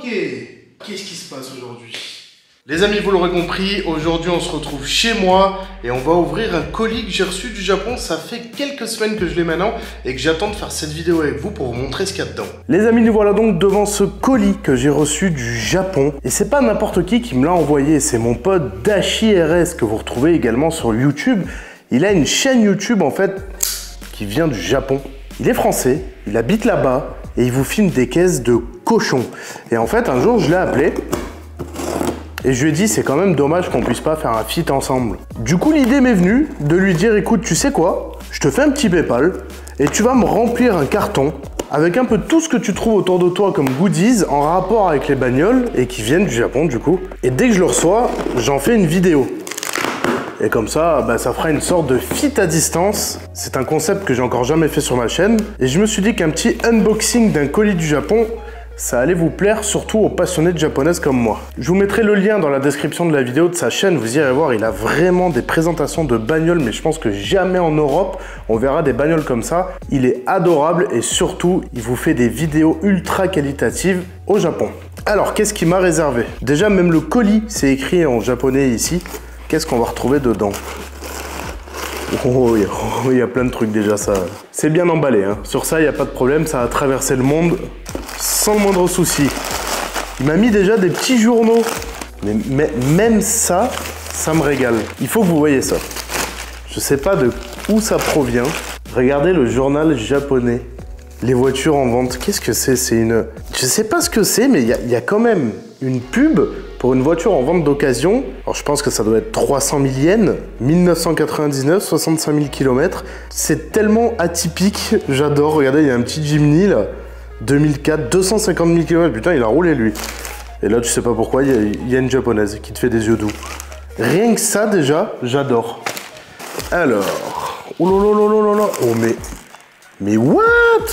Ok, qu'est-ce qui se passe aujourd'hui? Les amis, vous l'aurez compris, aujourd'hui on se retrouve chez moi et on va ouvrir un colis que j'ai reçu du Japon. Ça fait quelques semaines que je l'ai maintenant et que j'attends de faire cette vidéo avec vous pour vous montrer ce qu'il y a dedans. Les amis, nous voilà donc devant ce colis que j'ai reçu du Japon. Et c'est pas n'importe qui me l'a envoyé, c'est mon pote Dashi RS que vous retrouvez également sur YouTube. Il a une chaîne YouTube en fait qui vient du Japon. Il est français, il habite là-bas et il vous filme des caisses de cochons. Et en fait, un jour, je l'ai appelé et je lui ai dit, c'est quand même dommage qu'on puisse pas faire un feat ensemble. Du coup, l'idée m'est venue de lui dire, écoute, tu sais quoi? Je te fais un petit PayPal et tu vas me remplir un carton avec un peu tout ce que tu trouves autour de toi comme goodies en rapport avec les bagnoles et qui viennent du Japon du coup. Et dès que je le reçois, j'en fais une vidéo. Et comme ça, bah, ça fera une sorte de feat à distance. C'est un concept que j'ai encore jamais fait sur ma chaîne. Et je me suis dit qu'un petit unboxing d'un colis du Japon, ça allait vous plaire, surtout aux passionnés de japonaises comme moi. Je vous mettrai le lien dans la description de la vidéo de sa chaîne, vous irez voir, il a vraiment des présentations de bagnoles, mais je pense que jamais en Europe, on verra des bagnoles comme ça. Il est adorable et surtout, il vous fait des vidéos ultra qualitatives au Japon. Alors, qu'est-ce qu'il m'a réservé? Déjà, même le colis, c'est écrit en japonais ici. Qu'est-ce qu'on va retrouver dedans? Oh, il y a plein de trucs déjà, ça. C'est bien emballé, hein. Sur ça, il n'y a pas de problème, ça a traversé le monde sans le moindre souci. Il m'a mis déjà des petits journaux. Mais même ça, ça me régale. Il faut que vous voyez ça. Je sais pas de où ça provient. Regardez le journal japonais. Les voitures en vente. Qu'est-ce que c'est? C'est une... Je sais pas ce que c'est, mais il y a quand même une pub pour une voiture en vente d'occasion. Alors je pense que ça doit être 300 000 yens, 1999, 65 000 km. C'est tellement atypique, j'adore. Regardez, il y a un petit Jimny là, 2004, 250 000 km. Putain, il a roulé lui. Et là, tu sais pas pourquoi, il y a une japonaise qui te fait des yeux doux. Rien que ça déjà, j'adore. Alors, oh là là, oh mais what?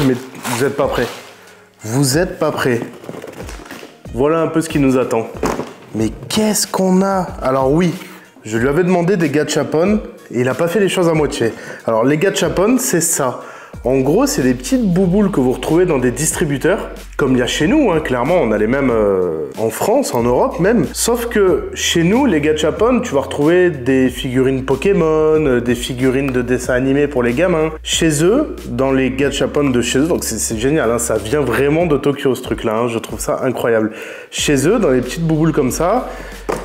Mais vous êtes pas prêts. Vous êtes pas prêts. Voilà un peu ce qui nous attend. Mais qu'est-ce qu'on a? Alors oui, je lui avais demandé des gachapon et il n'a pas fait les choses à moitié. Alors les gachapon, c'est ça. En gros, c'est des petites bouboules que vous retrouvez dans des distributeurs, comme il y a chez nous, hein, clairement, on a les mêmes en France, en Europe même. Sauf que chez nous, les gachapon, tu vas retrouver des figurines Pokémon, des figurines de dessins animés pour les gamins. Chez eux, dans les gachapon de chez eux, donc c'est génial, hein, ça vient vraiment de Tokyo ce truc-là, hein, je trouve ça incroyable. Chez eux, dans les petites bouboules comme ça,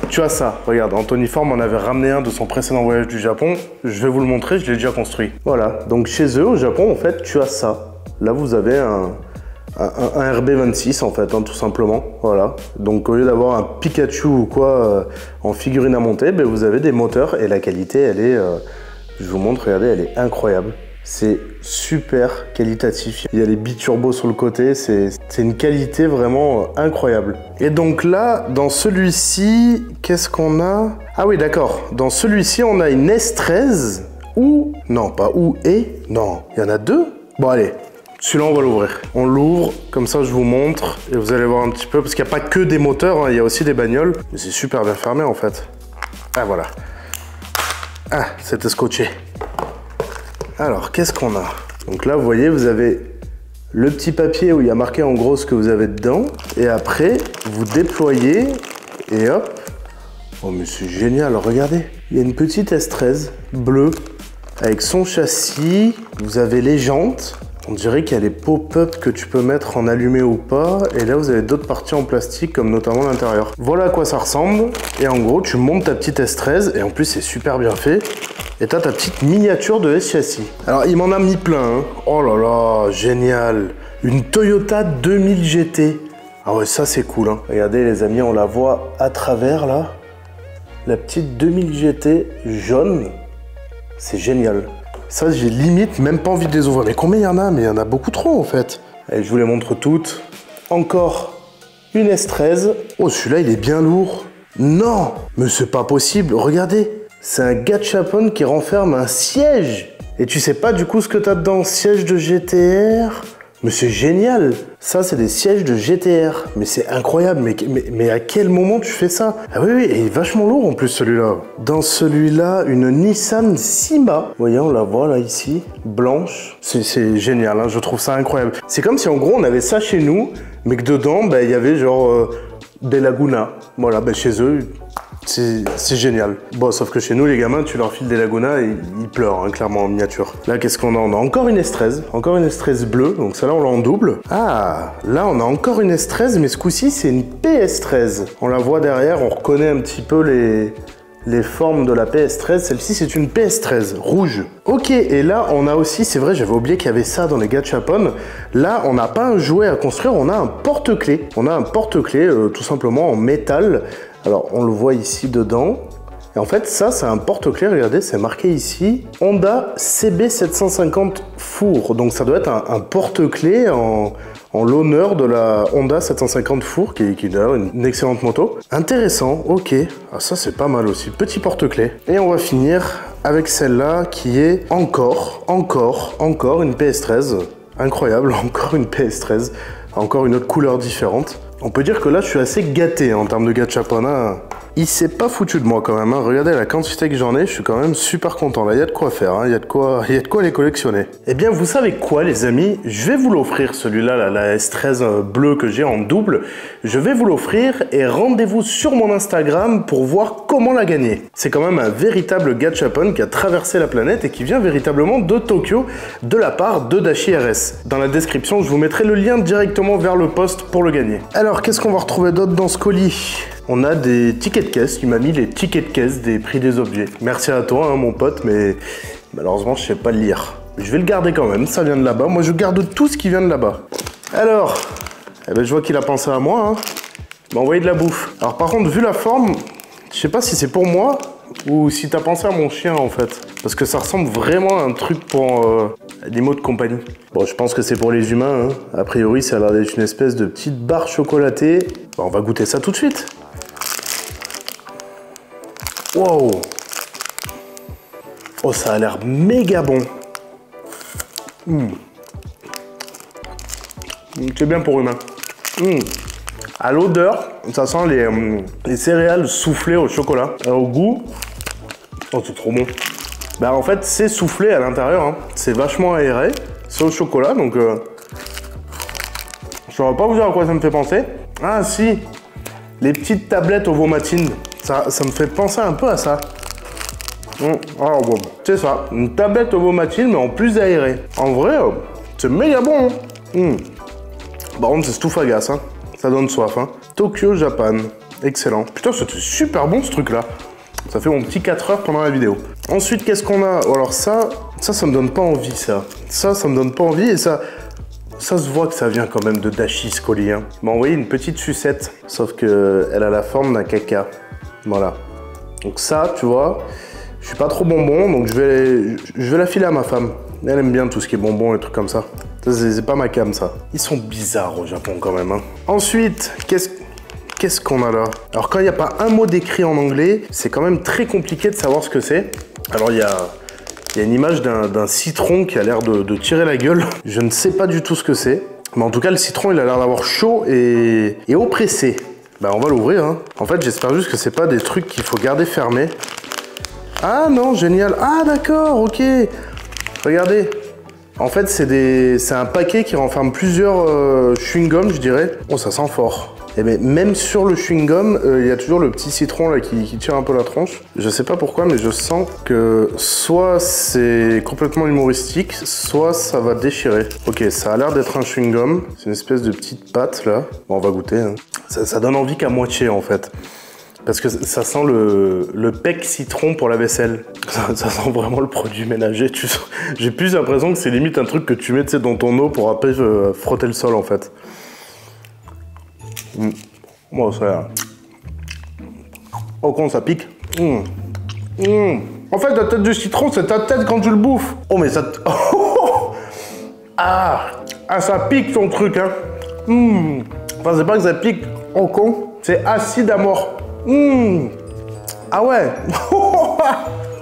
tu as ça. Regarde, Anthony Form en avait ramené un de son précédent voyage du Japon. Je vais vous le montrer, je l'ai déjà construit. Voilà, donc chez eux, au Japon, en fait, tu as ça. Là, vous avez un RB26, en fait, hein, tout simplement. Voilà. Donc, au lieu d'avoir un Pikachu ou quoi en figurine à monter, ben, vous avez des moteurs et la qualité, elle est... je vous montre, regardez, elle est incroyable. C'est super qualitatif. Il y a les biturbos sur le côté, c'est une qualité vraiment incroyable. Et donc là, dans celui-ci, qu'est-ce qu'on a? Ah oui, d'accord. Dans celui-ci, on a une S13 ou... Non, pas ou et... Non, il y en a deux. Bon, allez, celui-là, on va l'ouvrir. On l'ouvre, comme ça, je vous montre et vous allez voir un petit peu, parce qu'il n'y a pas que des moteurs, hein, il y a aussi des bagnoles. Mais c'est super bien fermé, en fait. Ah, voilà. Ah, c'était scotché. Alors, qu'est-ce qu'on a? Donc là, vous voyez, vous avez le petit papier où il y a marqué en gros ce que vous avez dedans. Et après, vous déployez et hop. Oh, mais c'est génial, regardez. Il y a une petite S13 bleue avec son châssis. Vous avez les jantes. On dirait qu'il y a les pop-up que tu peux mettre en allumé ou pas. Et là, vous avez d'autres parties en plastique, comme notamment l'intérieur. Voilà à quoi ça ressemble. Et en gros, tu montes ta petite S13. Et en plus, c'est super bien fait. Et t'as ta petite miniature de S-châssis. Alors, il m'en a mis plein. Hein. Oh là là, génial. Une Toyota 2000 GT. Ah ouais, ça, c'est cool. Hein. Regardez, les amis, on la voit à travers, là. La petite 2000 GT jaune. C'est génial. Ça, j'ai limite même pas envie de les ouvrir. Mais combien il y en a? Mais il y en a beaucoup trop, en fait. Allez, je vous les montre toutes. Encore une S13. Oh, celui-là, il est bien lourd. Non, mais c'est pas possible. Regardez. C'est un gachapon qui renferme un siège. Et tu sais pas du coup ce que t'as dedans. Siège de GTR, Mais c'est génial. Ça, c'est des sièges de GTR. Mais c'est incroyable. Mais à quel moment tu fais ça? Ah oui, oui, et il est vachement lourd en plus celui-là. Dans celui-là, une Nissan Sima. Vous voyez, on la voit là, ici. Blanche. C'est génial, hein, je trouve ça incroyable. C'est comme si en gros, on avait ça chez nous, mais que dedans, bah, il y avait genre des Laguna. Voilà, bah, chez eux... C'est génial. Bon, sauf que chez nous, les gamins, tu leur files des Laguna et ils pleurent, hein, clairement, en miniature. Là, qu'est-ce qu'on a? On a encore une S13. Encore une S13 bleue. Donc, celle-là, on l'a en double. Ah, là, on a encore une S13, mais ce coup-ci, c'est une PS13. On la voit derrière, on reconnaît un petit peu les formes de la PS13. Celle-ci, c'est une PS13 rouge. Ok, et là, on a aussi, c'est vrai, j'avais oublié qu'il y avait ça dans les gachapon. Là, on n'a pas un jouet à construire, on a un porte-clés. On a un porte-clés, tout simplement en métal. Alors, on le voit ici dedans. Et en fait, ça, c'est un porte-clés. Regardez, c'est marqué ici. Honda CB750 Four. Donc, ça doit être un porte-clés en l'honneur de la Honda 750 Four, qui est d'ailleurs une excellente moto. Intéressant, ok. Ah, ça, c'est pas mal aussi. Petit porte-clés. Et on va finir avec celle-là, qui est encore une PS13. Incroyable, encore une PS13. Encore une autre couleur différente. On peut dire que là, je suis assez gâté en termes de gachapon. Hein. Il s'est pas foutu de moi quand même. Hein. Regardez la quantité que j'en ai, je suis quand même super content. Là, il y a de quoi faire, hein. Il y a de quoi les collectionner. Eh bien, vous savez quoi, les amis? Je vais vous l'offrir, celui-là, la S13 bleue que j'ai en double. Je vais vous l'offrir et rendez-vous sur mon Instagram pour voir comment la gagner. C'est quand même un véritable gachapon qui a traversé la planète et qui vient véritablement de Tokyo, de la part de Dashi RS. Dans la description, je vous mettrai le lien directement vers le post pour le gagner. Alors, qu'est-ce qu'on va retrouver d'autre dans ce colis? On a des tickets de caisse, il m'a mis les tickets de caisse des prix des objets. Merci à toi, hein, mon pote, mais malheureusement, je sais pas le lire. Je vais le garder quand même, ça vient de là-bas. Moi, je garde tout ce qui vient de là-bas. Alors, eh ben, je vois qu'il a pensé à moi. Hein. Il m'a envoyé de la bouffe. Alors, par contre, vu la forme, je sais pas si c'est pour moi ou si t'as pensé à mon chien, en fait. Parce que ça ressemble vraiment à un truc pour animaux de compagnie. Bon, je pense que c'est pour les humains. Hein. A priori, ça a l'air d'être une espèce de petite barre chocolatée. Bon, on va goûter ça tout de suite. Wow! Oh, ça a l'air méga bon. C'est bien pour humain. À l'odeur, ça sent les céréales soufflées au chocolat. Alors, au goût, oh, c'est trop bon. Bah, en fait, c'est soufflé à l'intérieur. Hein. C'est vachement aéré. C'est au chocolat, donc... Je saurais pas vous dire à quoi ça me fait penser. Ah, si! Les petites tablettes Ovomatine. Ça me fait penser un peu à ça. Alors bon, c'est ça. Une tablette Ovomatine, mais en plus aérée. En vrai, c'est méga bon. Hein. Par contre, c'est Stouffagas. Hein. Ça donne soif. Hein. Tokyo, Japan. Excellent. Putain, c'était super bon ce truc-là. Ça fait mon petit 4 heures pendant la vidéo. Ensuite, qu'est-ce qu'on a? Alors ça me donne pas envie, ça. Ça me donne pas envie et ça se voit que ça vient quand même de Dashi, ce colis. Hein. Il m'a envoyé une petite sucette, sauf qu'elle a la forme d'un caca. Voilà. Donc ça, tu vois, je suis pas trop bonbon, donc je vais la filer à ma femme. Elle aime bien tout ce qui est bonbon et trucs comme ça. C'est pas ma cam, ça. Ils sont bizarres au Japon quand même. Hein. Ensuite, qu'est-ce qu'on a là? Alors quand il n'y a pas un mot décrit en anglais, c'est quand même très compliqué de savoir ce que c'est. Alors il y a une image d'un citron qui a l'air de tirer la gueule. Je ne sais pas du tout ce que c'est. Mais en tout cas, le citron, il a l'air d'avoir chaud et oppressé. Bah, on va l'ouvrir. Hein. En fait, j'espère juste que c'est pas des trucs qu'il faut garder fermés. Ah non, génial. Ah d'accord, ok. Regardez. En fait, c'est un paquet qui renferme plusieurs chewing-gums, je dirais. Oh, ça sent fort. Et mais même sur le chewing-gum, il y a toujours le petit citron là qui tire un peu la tronche. Je sais pas pourquoi, mais je sens que soit c'est complètement humoristique, soit ça va déchirer. Ok, ça a l'air d'être un chewing-gum. C'est une espèce de petite pâte là. Bon, on va goûter. Hein. Ça donne envie qu'à moitié en fait. Parce que ça sent le pec citron pour la vaisselle. Ça sent vraiment le produit ménager. J'ai plus l'impression que c'est limite un truc que tu mets dans ton eau pour après frotter le sol en fait. Bon, ça... Oh, quand ça pique. En fait, la tête du citron, c'est ta tête quand tu le bouffes. Oh, mais ça... Ah, ça pique ton truc, hein. Enfin, c'est pas que ça pique au con. C'est acide à mort. Ah ouais.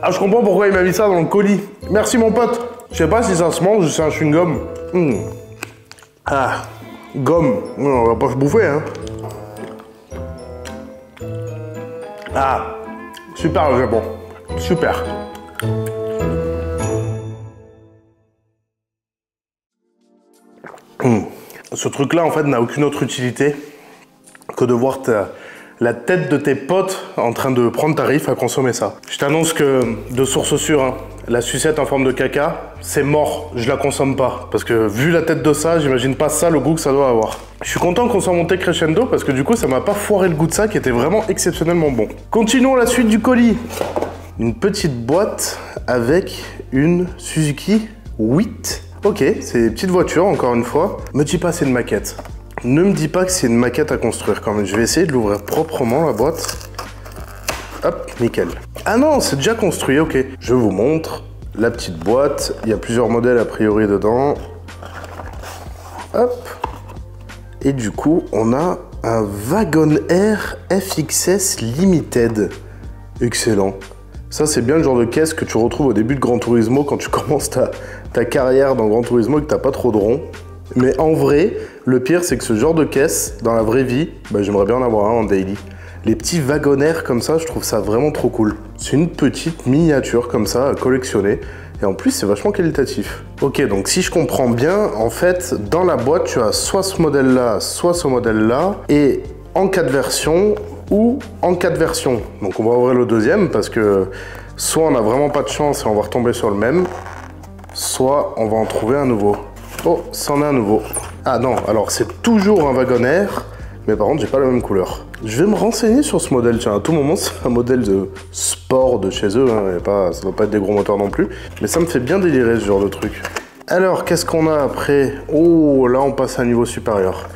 Ah, je comprends pourquoi il m'a mis ça dans le colis. Merci, mon pote. Je sais pas si ça se mange ou c'est un chewing-gum. Ah, gomme. On va pas se bouffer, hein. Ah, super le Japon. Super. Ce truc-là, en fait, n'a aucune autre utilité que de voir la tête de tes potes en train de prendre tarif à consommer ça. Je t'annonce que, de source sûre, hein, la sucette en forme de caca, c'est mort, je la consomme pas. Parce que vu la tête de ça, j'imagine pas ça, le goût que ça doit avoir. Je suis content qu'on soit monté crescendo parce que du coup, ça m'a pas foiré le goût de ça qui était vraiment exceptionnellement bon. Continuons la suite du colis. Une petite boîte avec une Suzuki 8. Ok, c'est des petites voitures, encore une fois. Me dis pas c'est une maquette. Ne me dis pas que c'est une maquette à construire quand même. Je vais essayer de l'ouvrir proprement, la boîte. Hop, nickel. Ah non, c'est déjà construit, ok. Je vous montre la petite boîte. Il y a plusieurs modèles a priori dedans. Hop. Et du coup, on a un Wagonair FXS Limited. Excellent. Ça, c'est bien le genre de caisse que tu retrouves au début de Gran Turismo quand tu commences ta carrière dans Gran Turismo et que t'as pas trop de ronds. Mais en vrai, le pire, c'est que ce genre de caisse, dans la vraie vie, bah, j'aimerais bien en avoir un en daily. Les petits Wagonair comme ça, je trouve ça vraiment trop cool. C'est une petite miniature comme ça à collectionner. Et en plus, c'est vachement qualitatif. Ok, donc si je comprends bien, en fait, dans la boîte, tu as soit ce modèle-là, soit ce modèle-là. Et en 4 versions ou en 4 versions. Donc on va ouvrir le deuxième parce que soit on n'a vraiment pas de chance et on va retomber sur le même, soit on va en trouver un nouveau. Oh, c'en est un nouveau. Ah non, alors c'est toujours un Wagonair, mais par contre j'ai pas la même couleur. Je vais me renseigner sur ce modèle, tiens, à tout moment c'est un modèle de sport de chez eux, hein, ça doit pas être des gros moteurs non plus, mais ça me fait bien délirer ce genre de truc. Alors qu'est-ce qu'on a après? Oh, là on passe à un niveau supérieur.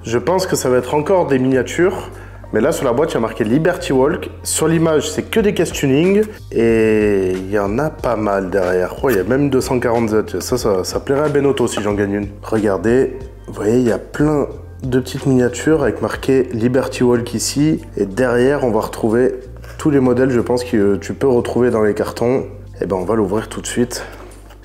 Je pense que ça va être encore des miniatures, mais là sur la boîte il y a marqué Liberty Walk. Sur l'image c'est que des caisses tuning et il y en a pas mal derrière. Oh, il y a même 240Z, ça plairait à Benotto si j'en gagne une. Regardez, vous voyez il y a plein de petites miniatures avec marqué Liberty Walk ici. Et derrière on va retrouver tous les modèles je pense que tu peux retrouver dans les cartons. Et ben on va l'ouvrir tout de suite.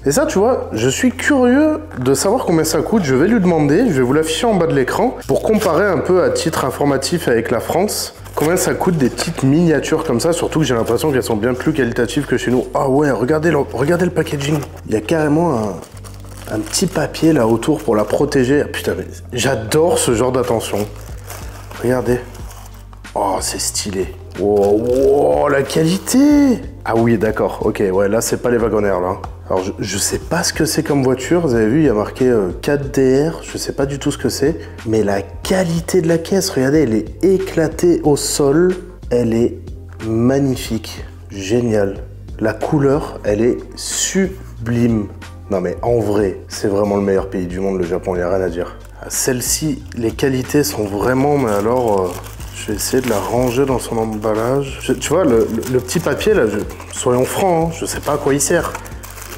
Et ça, tu vois, je suis curieux de savoir combien ça coûte. Je vais lui demander, je vais vous l'afficher en bas de l'écran pour comparer un peu à titre informatif avec la France. Combien ça coûte des petites miniatures comme ça, surtout que j'ai l'impression qu'elles sont bien plus qualitatives que chez nous. Ah ouais, regardez le packaging. Il y a carrément un petit papier là autour pour la protéger. Ah, putain, mais j'adore ce genre d'attention. Regardez. Oh, c'est stylé. Oh, la qualité! Ah oui, d'accord, ok, ouais, là, c'est pas les Wagonair, là. Alors, je sais pas ce que c'est comme voiture, vous avez vu, il y a marqué 4DR, je sais pas du tout ce que c'est, mais la qualité de la caisse, regardez, elle est éclatée au sol, elle est magnifique, géniale. La couleur, elle est sublime. Non mais en vrai, c'est vraiment le meilleur pays du monde, le Japon, il n'y a rien à dire. Celle-ci, les qualités sont vraiment, mais alors... je vais essayer de la ranger dans son emballage. Tu vois, le petit papier, là, soyons francs, hein, je sais pas à quoi il sert.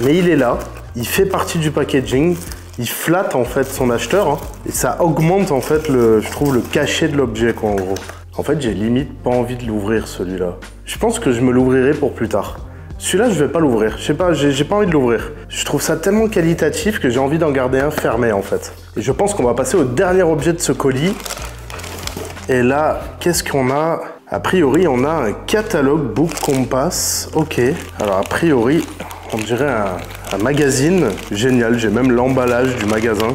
Mais il est là, il fait partie du packaging, il flatte en fait son acheteur, hein, et ça augmente en fait, je trouve, le cachet de l'objet, quoi, en gros. En fait, j'ai limite pas envie de l'ouvrir, celui-là. Je pense que je me l'ouvrirai pour plus tard. Celui-là, je vais pas l'ouvrir. Je sais pas, j'ai pas envie de l'ouvrir. Je trouve ça tellement qualitatif que j'ai envie d'en garder un fermé, en fait. Et je pense qu'on va passer au dernier objet de ce colis. Et là, qu'est-ce qu'on a? A priori, on a un catalogue Book Compass. Ok. Alors, a priori, on dirait un magazine. Génial, j'ai même l'emballage du magasin.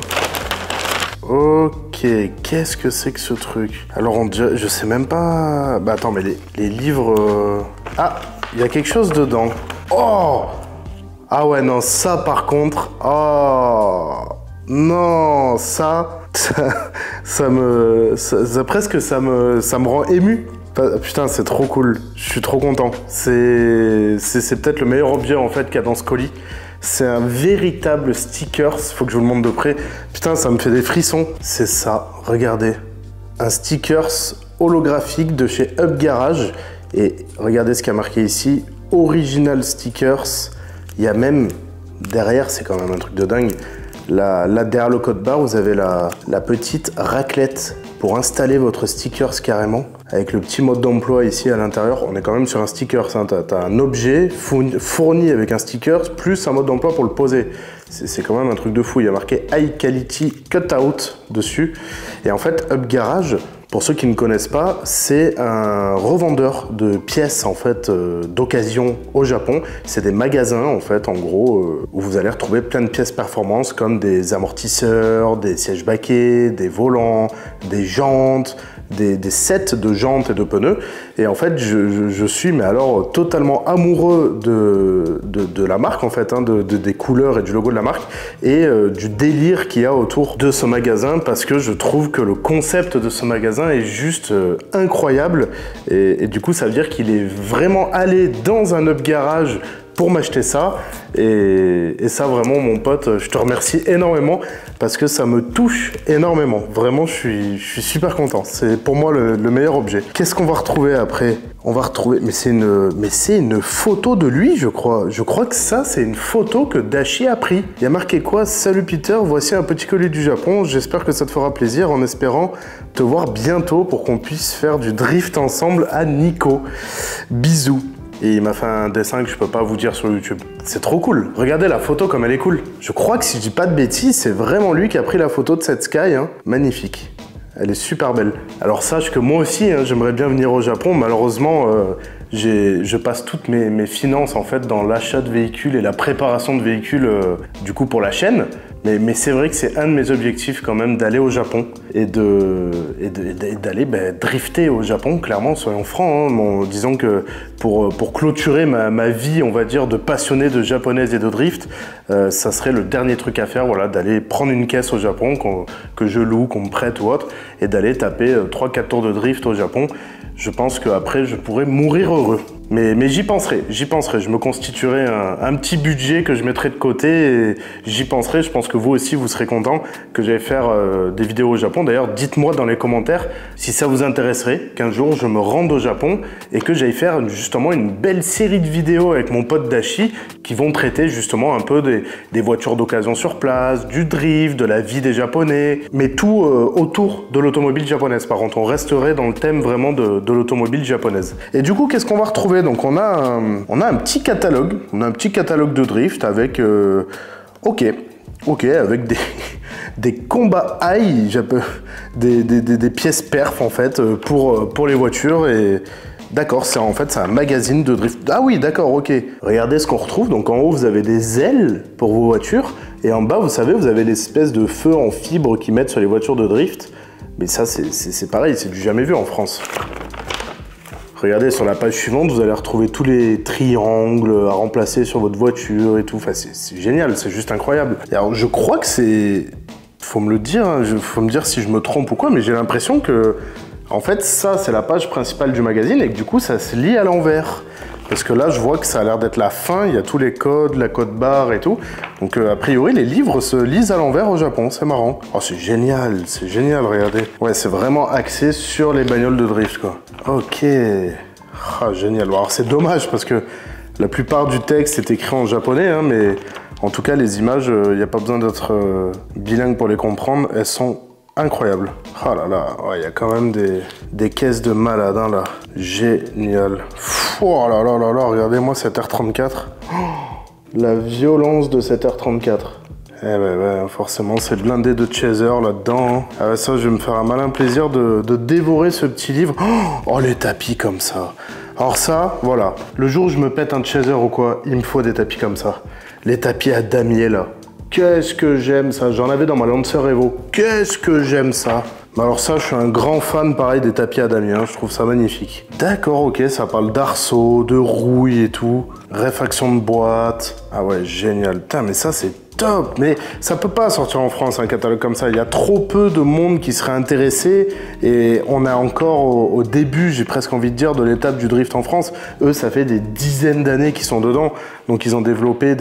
Ok, qu'est-ce que c'est que ce truc? Alors, on dirait, je sais même pas... Bah attends, mais les livres... Ah, il y a quelque chose dedans. Oh! Ah ouais, non, ça par contre... Oh! Non, ça presque ça me rend ému. Putain, c'est trop cool. Je suis trop content. C'est peut-être le meilleur objet en fait qu'il y a dans ce colis. C'est un véritable stickers. Faut que je vous le montre de près. Putain, ça me fait des frissons. C'est ça. Regardez, un stickers holographique de chez Up Garage. Et regardez ce qu'il y a marqué ici. Original stickers. Il y a même derrière, c'est quand même un truc de dingue. Là, derrière le code barre, vous avez la petite raclette pour installer votre stickers carrément. Avec le petit mode d'emploi ici à l'intérieur, on est quand même sur un sticker. Hein. Tu as un objet fourni avec un sticker plus un mode d'emploi pour le poser. C'est quand même un truc de fou. Il y a marqué High Quality Cutout dessus. Et en fait, Up Garage, pour ceux qui ne connaissent pas, c'est un revendeur de pièces en fait d'occasion au Japon. C'est des magasins en fait, en gros, où vous allez retrouver plein de pièces performance comme des amortisseurs, des sièges baquets, des volants, des jantes, des sets de jantes et de pneus. Et en fait, je suis mais alors totalement amoureux de la marque en fait, hein, des couleurs et du logo de la marque et du délire qu'il y a autour de ce magasin parce que je trouve que le concept de ce magasin est juste incroyable et du coup ça veut dire qu'il est vraiment allé dans un Up Garage pour m'acheter ça et ça vraiment mon pote, je te remercie énormément parce que ça me touche énormément. Vraiment, je suis super content. C'est pour moi le meilleur objet. Qu'est-ce qu'on va retrouver après? On va retrouver, mais c'est une photo de lui, je crois. Je crois que ça, c'est une photo que Dashi a pris. Il y a marqué quoi? Salut Peter, voici un petit colis du Japon. J'espère que ça te fera plaisir en espérant te voir bientôt pour qu'on puisse faire du drift ensemble à Nikko. Bisous. Et il m'a fait un dessin que je peux pas vous dire sur YouTube. C'est trop cool. Regardez la photo comme elle est cool. Je crois que si je dis pas de bêtises, c'est vraiment lui qui a pris la photo de cette Sky. Hein. Magnifique. Elle est super belle. Alors sache que moi aussi, hein, j'aimerais bien venir au Japon. Malheureusement, je passe toutes mes finances en fait dans l'achat de véhicules et la préparation de véhicules du coup pour la chaîne. Mais c'est vrai que c'est un de mes objectifs quand même d'aller au Japon et d'aller drifter au Japon, clairement, soyons francs. Hein. Bon, disons que pour clôturer ma vie, on va dire, de passionné de japonaise et de drift, ça serait le dernier truc à faire, voilà, d'aller prendre une caisse au Japon que je loue, qu'on me prête ou autre, et d'aller taper 3-4 tours de drift au Japon. Je pense qu'après, je pourrais mourir heureux. Mais j'y penserai. Je me constituerai un petit budget que je mettrai de côté et j'y penserai. Je pense que vous aussi, vous serez content que j'aille faire des vidéos au Japon. D'ailleurs, dites-moi dans les commentaires si ça vous intéresserait qu'un jour, je me rende au Japon et que j'aille faire justement une belle série de vidéos avec mon pote Dashi qui vont traiter justement un peu des voitures d'occasion sur place, du drift, de la vie des Japonais, mais tout autour de l'automobile japonaise. Par contre, on resterait dans le thème vraiment de l'automobile japonaise. Et du coup, qu'est-ce qu'on va retrouver? Donc on a un petit catalogue, de drift avec avec des combats high, des pièces perf en fait pour les voitures et d'accord, c'est un magazine de drift. Ah oui, d'accord, ok. Regardez ce qu'on retrouve. Donc en haut, vous avez des ailes pour vos voitures et en bas, vous savez, vous avez l'espèce de feu en fibre qu'ils mettent sur les voitures de drift. Mais ça, c'est pareil, c'est du jamais vu en France. Regardez, sur la page suivante, vous allez retrouver tous les triangles à remplacer sur votre voiture et tout. Enfin, c'est génial, c'est juste incroyable. Et alors, je crois que c'est... Faut me le dire, hein, faut me dire si je me trompe ou quoi, mais j'ai l'impression que... En fait, ça, c'est la page principale du magazine et que du coup, ça se lit à l'envers. Parce que là, je vois que ça a l'air d'être la fin, il y a tous les codes, la code barre et tout. Donc, a priori, les livres se lisent à l'envers au Japon, c'est marrant. Oh, c'est génial, regardez. Ouais, c'est vraiment axé sur les bagnoles de drift, quoi. Ok. Ah, génial. Alors, c'est dommage parce que la plupart du texte est écrit en japonais, hein, mais en tout cas, les images, il n'y a pas besoin d'être bilingue pour les comprendre, elles sont incroyables. Ah là là, il y a quand même des caisses de malades, hein, là. Génial. Oh là là là là, regardez-moi cette R34. Oh, la violence de cette R34. Eh ben, forcément, c'est blindé de chaser là-dedans. Ah, ça, je vais me faire un malin plaisir de dévorer ce petit livre. Oh, les tapis comme ça. Alors ça, voilà. Le jour où je me pète un chaser ou quoi, il me faut des tapis comme ça. Les tapis à damier, là. Qu'est-ce que j'aime ça. J'en avais dans ma Lancer Evo. Qu'est-ce que j'aime ça. Alors ça, je suis un grand fan, pareil, des tapis à damier, hein, je trouve ça magnifique. D'accord, ok, ça parle d'arceaux, de rouille et tout. Réfaction de boîte. Ah ouais, génial. Putain, mais ça, c'est top. Mais ça peut pas sortir en France, un catalogue comme ça. Il y a trop peu de monde qui serait intéressé. Et on est encore au début, j'ai presque envie de dire, de l'étape du drift en France. Eux, ça fait des dizaines d'années qu'ils sont dedans. Donc, ils ont développé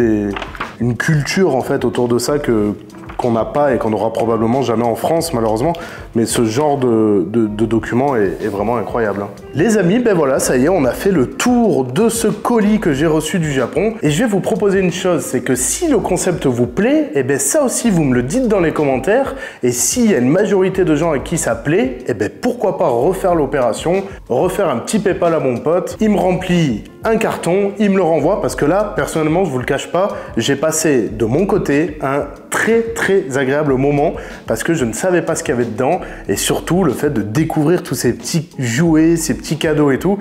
une culture, en fait, autour de ça que qu'on n'a pas et qu'on n'aura probablement jamais en France, malheureusement. Mais ce genre de document est vraiment incroyable. Hein. Les amis, ben voilà, ça y est, on a fait le tour de ce colis que j'ai reçu du Japon. Et je vais vous proposer une chose, c'est que si le concept vous plaît, et ben ça aussi, vous me le dites dans les commentaires. Et s'il y a une majorité de gens à qui ça plaît, et ben pourquoi pas refaire l'opération, refaire un petit PayPal à mon pote. Il me remplit un carton, il me le renvoie parce que là, personnellement, je vous le cache pas, j'ai passé de mon côté un très agréable moment parce que je ne savais pas ce qu'il y avait dedans et surtout le fait de découvrir tous ces petits jouets, ces petits cadeaux et tout.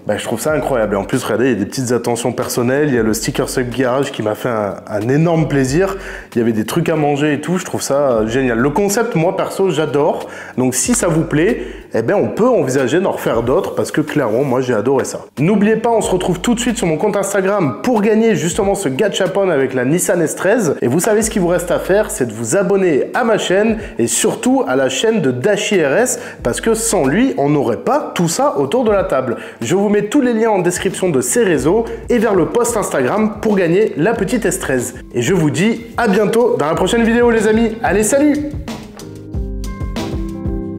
Ben, je trouve ça incroyable. Et en plus, regardez, il y a des petites attentions personnelles. Il y a le sticker Sub Garage qui m'a fait un énorme plaisir. Il y avait des trucs à manger et tout. Je trouve ça génial. Le concept, moi, perso, j'adore. Donc, si ça vous plaît, eh ben, on peut envisager d'en refaire d'autres parce que clairement, moi, j'ai adoré ça. N'oubliez pas, on se retrouve tout de suite sur mon compte Instagram pour gagner justement ce gachapon avec la Nissan S13. Et vous savez ce qu'il vous reste à faire, c'est de vous abonner à ma chaîne et surtout à la chaîne de Dashi RS parce que sans lui, on n'aurait pas tout ça autour de la table. Je vous mets tous les liens en description de ces réseaux et vers le post Instagram pour gagner la petite S13. Et je vous dis à bientôt dans la prochaine vidéo les amis. Allez, salut!